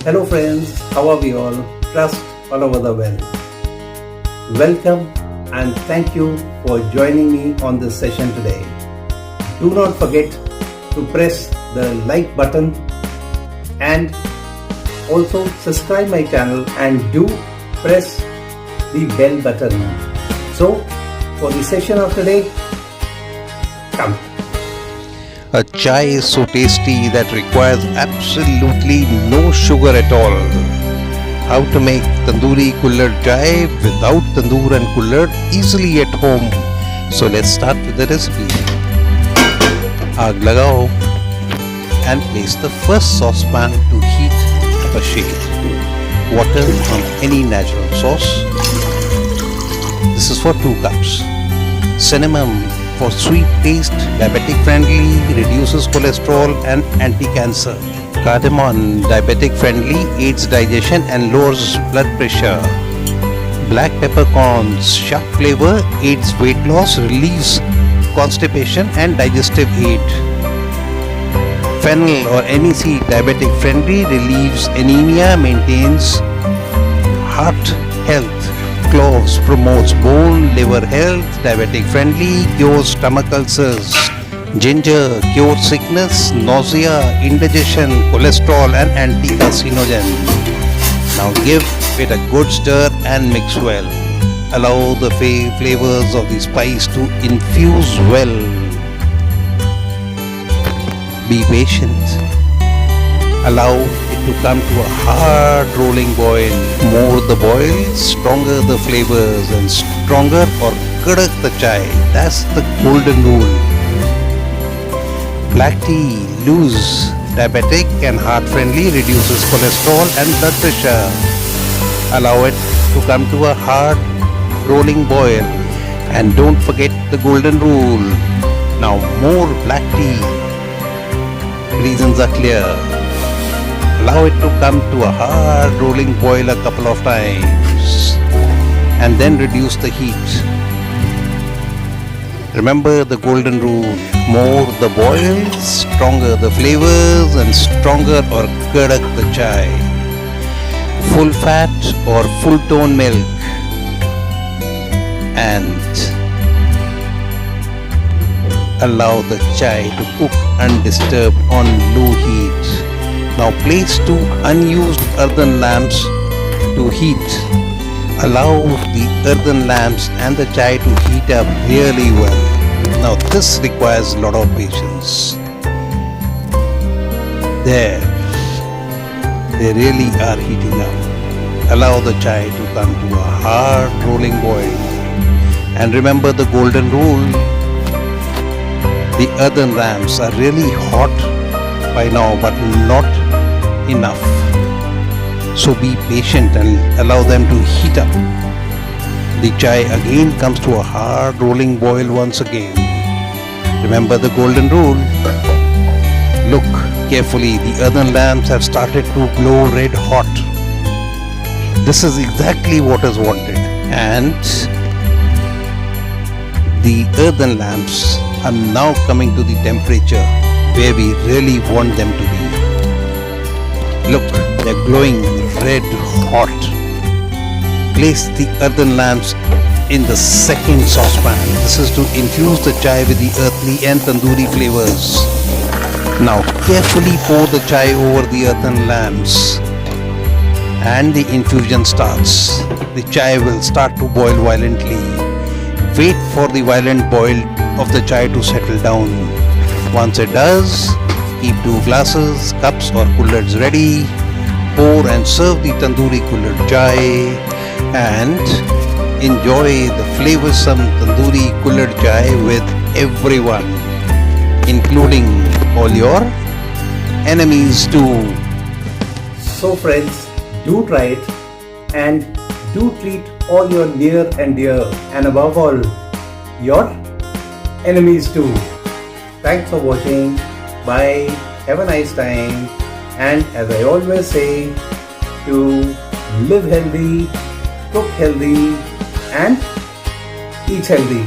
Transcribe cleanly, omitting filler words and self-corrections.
Hello friends, how are we all? Trust all over the world. Welcome and thank you for joining me on this session today. Do not forget to press the like button and also subscribe my channel and do press the bell button. So for the session of today, come. A chai is so tasty that requires absolutely no sugar at all. How to make Tandoori Kullad Chai without tandoor and kullad easily at home. So let's start with the recipe. Aag lagao and place the first saucepan to heat up a shade. Water from any natural source. This is for 2 cups. Cinnamon for sweet taste, diabetic friendly, reduces cholesterol and anti-cancer. Cardamom, diabetic friendly, aids digestion and lowers blood pressure. Black peppercorns, sharp flavor, aids weight loss, relieves constipation and digestive aid. Fennel or any seed, diabetic friendly, relieves anemia, maintains heart health. Cloves promotes bone, liver health, diabetic friendly, cures stomach ulcers. Ginger cures sickness, nausea, indigestion, cholesterol and anti-carcinogen. Now give it a good stir and mix well. Allow the flavors of the spice to infuse well. Be patient. Allow it to come to a hard rolling boil. More the boil, stronger the flavors and stronger or kadak the chai. That's the golden rule. Black tea, loose, diabetic and heart friendly, reduces cholesterol and blood pressure. Allow it to come to a hard rolling boil. And don't forget the golden rule. Now more black tea. Reasons are clear. Allow it to come to a hard rolling boil a couple of times and then reduce the heat. Remember the golden rule. More the boil, stronger the flavors and stronger or kadak the chai. Full fat or full tone milk and allow the chai to cook undisturbed on low heat. Now place 2 unused earthen lamps to heat. Allow the earthen lamps and the chai to heat up really well. Now this requires a lot of patience. There, they really are heating up. Allow the chai to come to a hard rolling boil. And remember the golden rule. The earthen lamps are really hot by now but not enough. So be patient and allow them to heat up. The chai again comes to a hard rolling boil once again. Remember the golden rule. Look carefully, the earthen lamps have started to glow red hot. This is exactly what is wanted. And the earthen lamps are now coming to the temperature where we really want them to be. Look, they're glowing red hot. Place the earthen lamps in the second saucepan. This is to infuse the chai with the earthly and tandoori flavors. Now carefully pour the chai over the earthen lamps and the infusion starts. The chai will start to boil violently. Wait for the violent boil of the chai to settle down. Once it does, keep 2 glasses, cups or kullads ready. Pour and serve the Tandoori Kullad Chai and enjoy the flavorsome Tandoori Kullad Chai with everyone, including all your enemies too. So friends, do try it and do treat all your near and dear and above all your enemies too. Thanks for watching. Bye. Have a nice time. And as I always say, to live healthy, cook healthy and eat healthy.